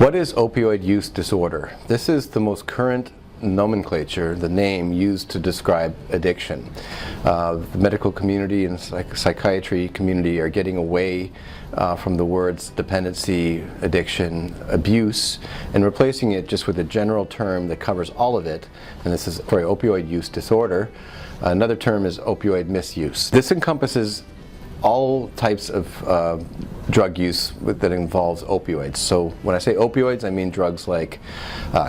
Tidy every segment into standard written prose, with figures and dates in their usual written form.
What is opioid use disorder? This is the most current nomenclature, the name used to describe addiction. The medical community and psychiatry community are getting away from the words dependency, addiction, abuse, and replacing it just with a general term that covers all of it, and this is for opioid use disorder. Another term is opioid misuse. This encompasses all types of drug use that involves opioids. So when I say opioids, I mean drugs like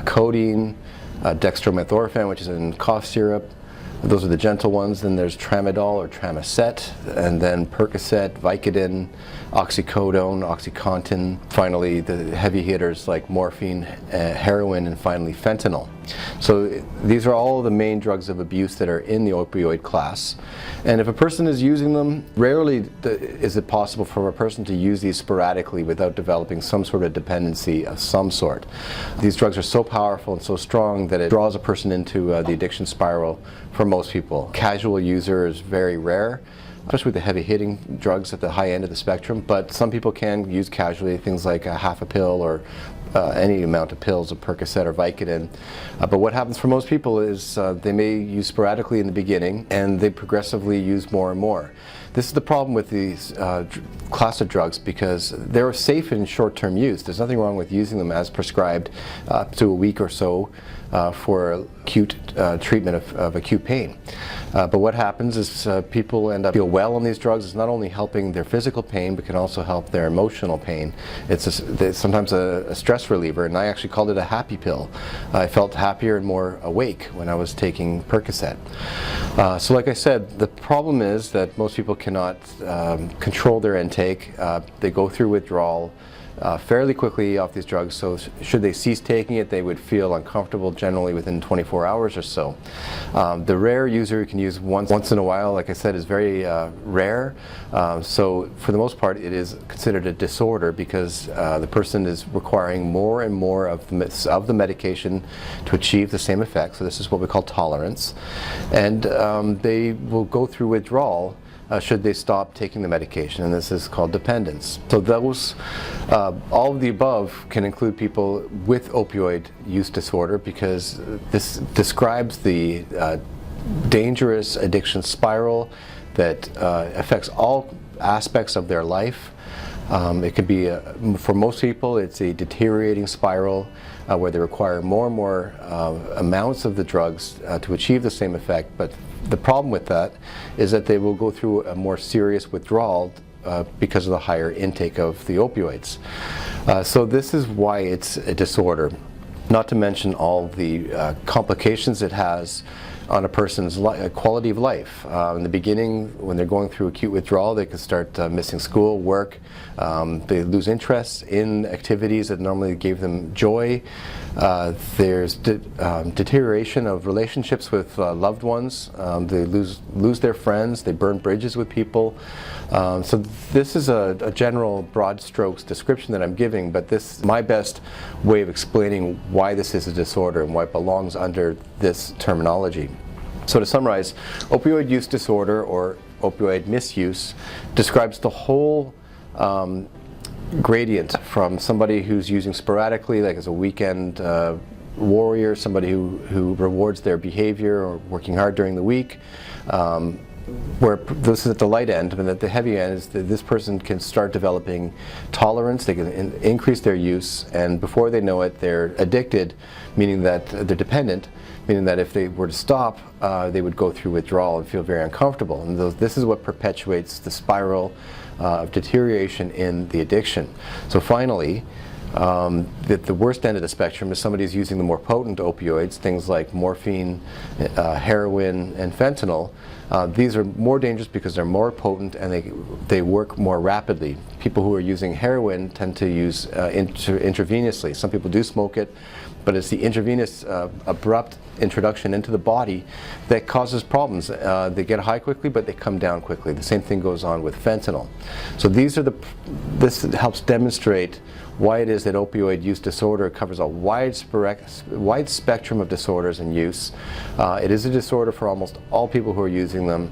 codeine, dextromethorphan, which is in cough syrup. Those are the gentle ones. Then there's tramadol or Tramacet, and then Percocet, Vicodin, oxycodone, OxyContin. Finally, the heavy hitters like morphine, heroin, and finally fentanyl. So these are all the main drugs of abuse that are in the opioid class. And if a person is using them, rarely is it possible for a person to use these sporadically without developing some sort of dependency of some sort. These drugs are so powerful and so strong that it draws a person into the addiction spiral for most people. Casual user is very rare, especially with the heavy-hitting drugs at the high end of the spectrum, but some people can use casually things like a half a pill or any amount of pills of Percocet or Vicodin. But what happens for most people is they may use sporadically in the beginning and they progressively use more and more. This is the problem with these class of drugs because they're safe in short-term use. There's nothing wrong with using them as prescribed up to a week or so for acute treatment of acute pain. But what happens is people end up feel well on these drugs. It's not only helping their physical pain, but can also help their emotional pain. It's sometimes a stress reliever, and I actually called it a happy pill. I felt happier and more awake when I was taking Percocet. So like I said, the problem is that most people cannot control their intake. They go through withdrawal fairly quickly off these drugs, so should they cease taking it, they would feel uncomfortable generally within 24 hours or so. The rare user who can use once in a while, like I said, is very rare. So for the most part, it is considered a disorder because the person is requiring more and more of the medication to achieve the same effect. So this is what we call tolerance. And they will go through withdrawal should they stop taking the medication, and this is called dependence. So those, all of the above can include people with opioid use disorder because this describes the dangerous addiction spiral that affects all aspects of their life. It could be, for most people, it's a deteriorating spiral where they require more and more amounts of the drugs to achieve the same effect. But the problem with that is that they will go through a more serious withdrawal because of the higher intake of the opioids. So this is why it's a disorder. Not to mention all the complications it has on a person's quality of life. In the beginning, when they're going through acute withdrawal, they can start missing school, work. They lose interest in activities that normally gave them joy. There's deterioration of relationships with loved ones. They lose their friends. They burn bridges with people. So this is a general broad strokes description that I'm giving, but this is my best way of explaining why this is a disorder and why it belongs under this terminology. So to summarize, opioid use disorder or opioid misuse describes the whole gradient from somebody who's using sporadically, like as a weekend warrior, somebody who rewards their behavior or working hard during the week, where this is at the light end, and at the heavy end is that this person can start developing tolerance, they can increase their use, and before they know it, they're addicted, meaning that they're dependent, meaning that if they were to stop, they would go through withdrawal and feel very uncomfortable. And this is what perpetuates the spiral of deterioration in the addiction. So finally, the worst end of the spectrum is somebody who's using the more potent opioids, things like morphine, heroin, and fentanyl. These are more dangerous because they're more potent and they work more rapidly. People who are using heroin tend to use intravenously. Some people do smoke it, but it's the intravenous abrupt introduction into the body that causes problems. They get high quickly, but they come down quickly. The same thing goes on with fentanyl. So this helps demonstrate why it is that opioid use disorder covers a wide spectrum of disorders and use. It is a disorder for almost all people who are using them,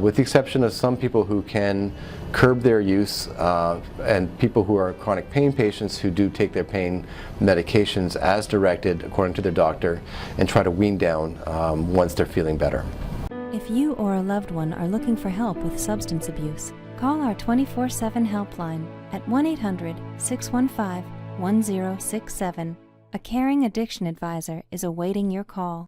with the exception of some people who can curb their use, and people who are chronic pain patients who do take their pain medications as directed according to their doctor and try to wean down once they're feeling better. If you or a loved one are looking for help with substance abuse, call our 24/7 helpline at 1-800-615-1067. A caring addiction advisor is awaiting your call.